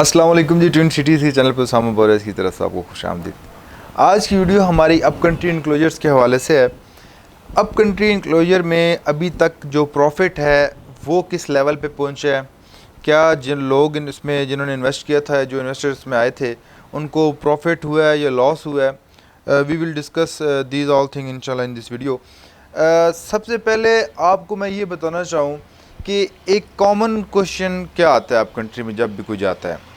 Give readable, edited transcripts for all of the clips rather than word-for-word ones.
अस्सलाम वालेकुम जी। Twin cities के चैनल पर सामू बोरेस की तरफ से आपको खुशामदीद। आज की वीडियो हमारी अप कंट्री इनक्लोजर्स के हवाले से है। अप कंट्री इनक्लोजर में अभी तक जो प्रॉफिट है वो किस लेवल पे पहुंचा है, क्या जिन लोग इसमें जिन्होंने इन्वेस्ट किया था, जो इन्वेस्टर्स में आए थे, उनको प्रॉफिट हुआ है या लॉस हुआ है। We will discuss these all thing इंशाल्लाह इन दिस वीडियो। सबसे पहले आपको मैं ये बताना चाहूँ कि एक कॉमन क्वेश्चन क्या आता है अप कंट्री में जब भी कोई जाता है।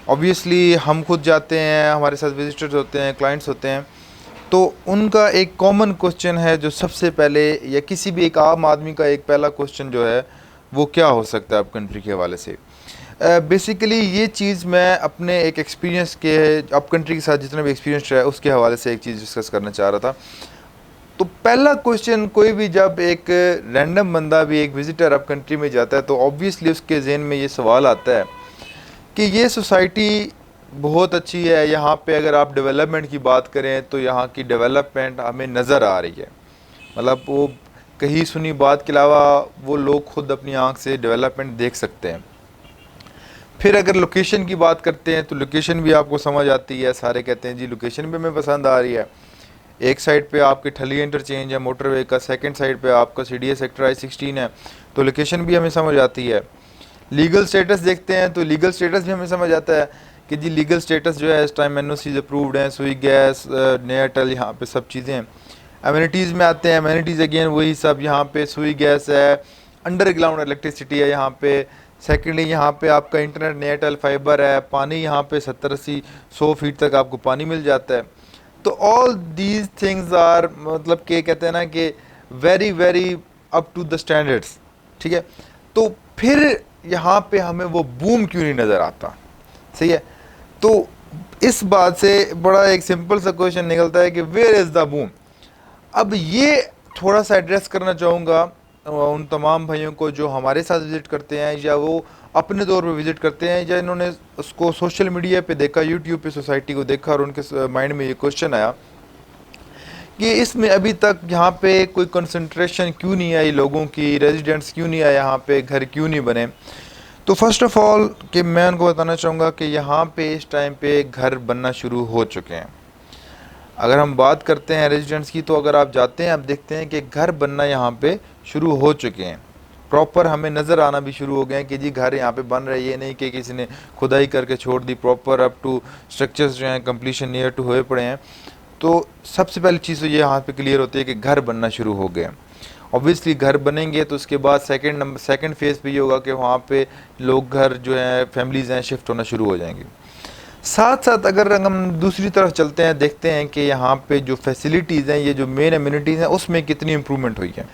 ऑब्वियसली हम खुद जाते हैं, हमारे साथ विजिटर्स होते हैं, क्लाइंट्स होते हैं, तो उनका एक कॉमन क्वेश्चन है जो सबसे पहले, या किसी भी एक आम आदमी का एक पहला क्वेश्चन जो है वो क्या हो सकता है अप कंट्री के हवाले से। बेसिकली ये चीज़ मैं अपने एक एक्सपीरियंस के अप कंट्री के साथ जितना भी एक्सपीरियंस है उसके हवाले से एक चीज़ डिस्कस करना चाह रहा था। तो पहला क्वेश्चन, कोई भी जब एक रैंडम बंदा भी एक विज़िटर अप कंट्री में जाता है तो ऑब्वियसली उसके जहन में ये सवाल आता है कि ये सोसाइटी बहुत अच्छी है, यहाँ पे अगर आप डेवलपमेंट की बात करें तो यहाँ की डेवलपमेंट हमें नज़र आ रही है। मतलब वो कहीं सुनी बात के अलावा वो लोग खुद अपनी आंख से डेवलपमेंट देख सकते हैं। फिर अगर लोकेशन की बात करते हैं तो लोकेशन भी आपको समझ आती है, सारे कहते हैं जी लोकेशन भी हमें पसंद आ रही है। एक साइड पे आपके ठली इंटरचेंज है मोटरवे का, सेकंड साइड पे आपका CDA सेक्टर I-16 है, तो लोकेशन भी हमें समझ आती है। लीगल स्टेटस देखते हैं तो लीगल स्टेटस भी हमें समझ आता है कि जी लीगल स्टेटस जो है इस टाइम NOCs अप्रूव्ड हैं, सुई गैस, नेटल, यहाँ पे सब चीज़ें हैं। एमिनिटीज़ में आते हैं, एमिनिटीज़ अगेन वही सब, यहाँ पे सुई गैस है, अंडरग्राउंड इलेक्ट्रिसिटी है यहाँ पे। सेकेंडली यहाँ पे आपका इंटरनेट, नेटल, फाइबर है, पानी यहाँ पे 70-80-100 फीट तक आपको पानी मिल जाता है। तो ऑल दीज थिंग्स आर, मतलब कि कहते हैं ना कि very very up to the standards, ठीक है। तो फिर यहाँ पे हमें वो बूम क्यों नहीं नज़र आता, सही है। तो इस बात से बड़ा एक सिंपल सा क्वेश्चन निकलता है कि वेयर इज़ द बूम। अब ये थोड़ा सा एड्रेस करना चाहूँगा उन तमाम भाइयों को जो हमारे साथ विज़िट करते हैं, या वो अपने तौर पे विज़िट करते हैं, या इन्होंने उसको सोशल मीडिया पे देखा, यूट्यूब पे सोसाइटी को देखा और उनके माइंड में ये क्वेश्चन आया कि इसमें अभी तक यहाँ पे कोई कंसंट्रेशन क्यों नहीं आई लोगों की, रेजिडेंट्स क्यों नहीं आए यहाँ पे, घर क्यों नहीं बने। तो फर्स्ट ऑफ ऑल कि मैं उनको बताना चाहूँगा कि यहाँ पे इस टाइम पे घर बनना शुरू हो चुके हैं। अगर हम बात करते हैं रेजिडेंट्स की, तो अगर आप जाते हैं आप देखते हैं कि घर बनना यहाँ पे शुरू हो चुके हैं। प्रॉपर हमें नज़र आना भी शुरू हो गए हैं कि जी घर यहाँ पे बन रहे हैं, ये नहीं कि किसी ने खुदाई करके छोड़ दी। प्रॉपर अप टू स्ट्रक्चर्स जो हैं कंप्लीशन नियर टू हुए पड़े हैं। तो सबसे पहली चीज़ तो ये यहाँ पे क्लियर होती है कि घर बनना शुरू हो गए हैं। ऑब्वियसली घर बनेंगे तो उसके बाद सेकंड फेज़ पे ये होगा कि वहाँ पे लोग, घर जो है, फैमिलीज़ हैं, शिफ्ट होना शुरू हो जाएंगी। साथ साथ अगर हम दूसरी तरफ चलते हैं, देखते हैं कि यहाँ पे जो फैसिलिटीज़ हैं, ये जो मेन एमिनिटीज़ हैं, उसमें कितनी इम्प्रूवमेंट हुई है।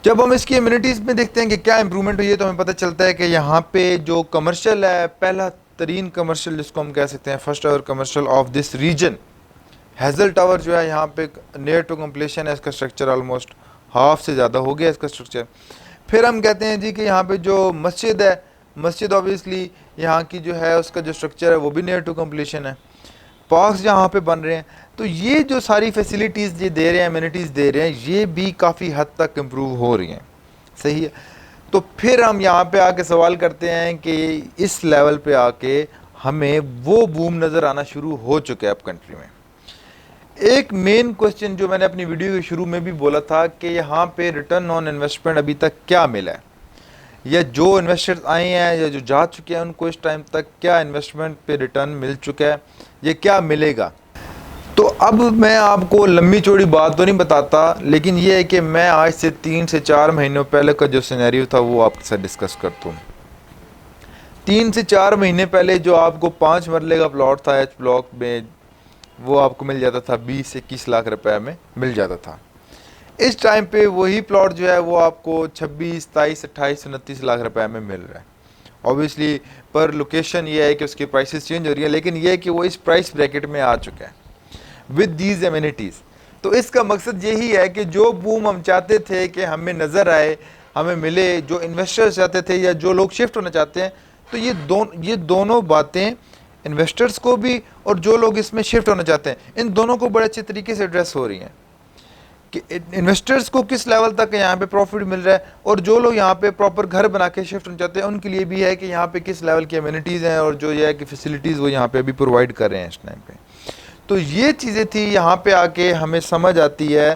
जब हम इसकी एमिनिटीज़ में देखते हैं कि क्या इम्प्रूवमेंट हुई है, तो हमें पता चलता है कि यहाँ पे जो कमर्शियल है, पहला तरीन कमर्शियल जिसको हम कह सकते हैं, first ever commercial of this region, Hazel Tower जो है यहाँ पे नियर टू कम्प्लीशन है। इसका स्ट्रक्चर ऑलमोस्ट हाफ से ज़्यादा हो गया इसका स्ट्रक्चर। फिर हम कहते हैं जी कि यहाँ पे जो मस्जिद है, मस्जिद ऑब्वियसली यहाँ की जो है उसका जो स्ट्रक्चर है वो भी नियर टू कम्प्लीशन है। पार्क्स यहाँ पे बन रहे हैं। तो ये जो सारी फैसिलिटीज़ ये दे रहे हैं, एमिनिटीज़ दे रहे हैं, ये भी काफ़ी हद तक इम्प्रूव हो रही हैं, सही है। तो फिर हम यहाँ पे आके सवाल करते हैं कि इस लेवल पे आके हमें वो बूम नज़र आना शुरू हो चुके हैं अप कंट्री में। एक मेन क्वेश्चन जो मैंने अपनी वीडियो के शुरू में भी बोला था कि यहाँ पे रिटर्न ऑन इन्वेस्टमेंट अभी तक क्या मिला है, या जो इन्वेस्टर्स आए हैं या जो जा चुके हैं उनको इस टाइम तक क्या इन्वेस्टमेंट पे रिटर्न मिल चुका है, ये क्या मिलेगा। तो अब मैं आपको लंबी चौड़ी बात तो नहीं बताता, लेकिन ये है कि मैं आज से 3 से 4 महीनों पहले का जो सिनेरियो था वो आपके साथ डिस्कस करता हूँ। 3 से 4 महीने पहले जो आपको 5 मरले का प्लॉट था एच ब्लॉक में, वो आपको मिल जाता था 20 से 21 लाख रुपए में मिल जाता था। इस टाइम पे वही प्लॉट जो है वो आपको 26, 27, 28, 29 लाख रुपए में मिल रहा है। ऑब्वियसली पर लोकेशन ये है कि उसकी प्राइसेस चेंज हो रही है, लेकिन ये है कि वो इस प्राइस ब्रैकेट में आ चुका है विद दीज एमिनिटीज़। तो इसका मकसद यही है कि जो बूम हम चाहते थे कि हमें नज़र आए, हमें मिले, जो इन्वेस्टर्स चाहते थे या जो लोग शिफ्ट होना चाहते हैं, तो ये दोनों बातें इन्वेस्टर्स को भी और जो लोग इसमें शिफ्ट होना चाहते हैं, इन दोनों को बड़े अच्छे तरीके से एड्रेस हो रही हैं। कि इन्वेस्टर्स को किस लेवल तक यहाँ पे प्रॉफिट मिल रहा है, और जो लोग यहाँ पे प्रॉपर घर बना के शिफ्ट होना चाहते हैं उनके लिए भी है कि यहाँ पे किस लेवल की अम्यूनिटीज़ हैं और जो ये है कि फैसिलिटीज़ वो यहाँ पे अभी प्रोवाइड कर रहे हैं इस टाइम पे। तो ये चीज़ें थी, यहाँ पे आके हमें समझ आती है।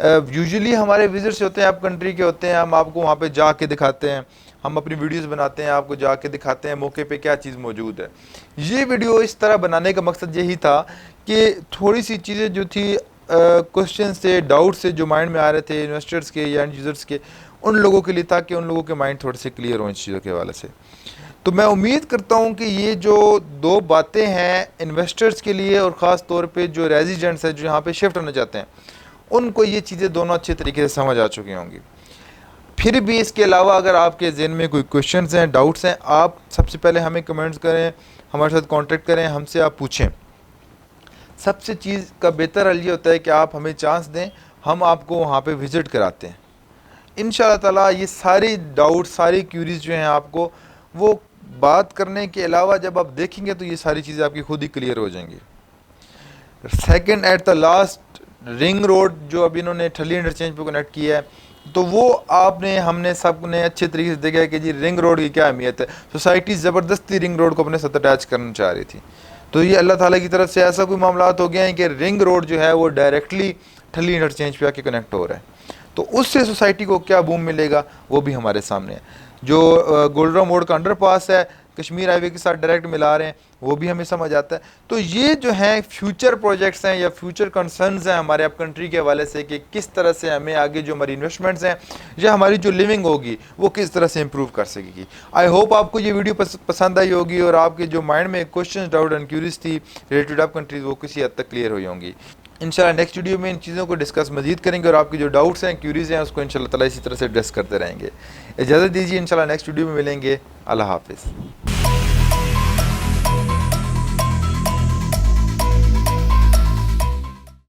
यूजुअली हमारे विजिट्स होते हैं अप कंट्री के होते हैं, हम आपको वहाँ पे जाके दिखाते हैं, हम अपनी वीडियोस बनाते हैं, आपको जाके दिखाते हैं मौके पे क्या चीज़ मौजूद है। ये वीडियो इस तरह बनाने का मकसद यही था कि थोड़ी सी चीज़ें जो थी क्वेश्चन से, डाउट से जो माइंड में आ रहे थे इन्वेस्टर्स के या एंड यूज़र्स के, उन लोगों के लिए था कि उन लोगों के माइंड थोड़े से क्लियर हों इस चीज़ों के हवाले से। तो मैं उम्मीद करता हूँ कि ये जो दो बातें हैं इन्वेस्टर्स के लिए और ख़ास तौर पे जो रेजिडेंट्स हैं जो यहाँ पे शिफ्ट होना चाहते हैं, उनको ये चीज़ें दोनों अच्छे तरीके से समझ आ चुकी होंगी। फिर भी इसके अलावा अगर आपके ज़हन में कोई क्वेश्चंस हैं, डाउट्स हैं, आप सबसे पहले हमें कमेंट्स करें, हमारे साथ कांटेक्ट करें, हमसे आप पूछें। सबसे चीज़ का बेहतर हल ये होता है कि आप हमें चांस दें, हम आपको वहाँ पे विज़िट कराते हैं। इंशाअल्लाह ताला ये सारी डाउट, सारी क्यूरीज जो हैं आपको वो बात करने के अलावा जब आप देखेंगे तो ये सारी चीज़ें आपकी खुद ही क्लियर हो जाएंगी। Second, at the last ring road जो अभी इन्होंने ठल्ली इंटरचेंज पे कनेक्ट किया है, तो वो आपने हमने सब ने अच्छे तरीके से देखा है कि जी रिंग रोड की क्या अहमियत है। सोसाइटी ज़बरदस्ती रिंग रोड को अपने साथ अटैच करना चाह रही थी, तो ये अल्लाह ताला की तरफ से ऐसा कोई मामला हो गया है कि रिंग रोड जो है वो डायरेक्टली ठल्ली इंटरचेंज पे आके कनेक्ट हो रहा है। तो उससे सोसाइटी को क्या बूम मिलेगा वो भी हमारे सामने है। जो गोल्डन मोड़ का अंडरपास है कश्मीर हाईवे के साथ डायरेक्ट मिला रहे हैं, वो भी हमें समझ आता है। तो ये जो हैं फ्यूचर प्रोजेक्ट्स हैं या फ्यूचर कंसर्न्स हैं हमारे अप कंट्री के हवाले से कि किस तरह से हमें आगे जो हमारी इन्वेस्टमेंट्स हैं या हमारी जो लिविंग होगी वो किस तरह से इम्प्रूव कर सकेगी। आई होप आपको ये वीडियो पसंद आई होगी और आपके जो माइंड में क्वेश्चन, डाउट एंड क्यूरीज थी रिलेटेड अप कंट्रीज वो किसी हद तक क्लियर हुई होंगी। इंशाल्लाह नेक्स्ट वीडियो में इन चीज़ों को डिस्कस मजीद करेंगे और आपकी जो डाउट्स हैं, क्यूरीज हैं, उसको इंशाल्लाह ताला इसी तरह से एड्रेस करते रहेंगे। इजाज़त दीजिए, इंशाल्लाह नेक्स्ट वीडियो में मिलेंगे। अल्लाह हाफिज़।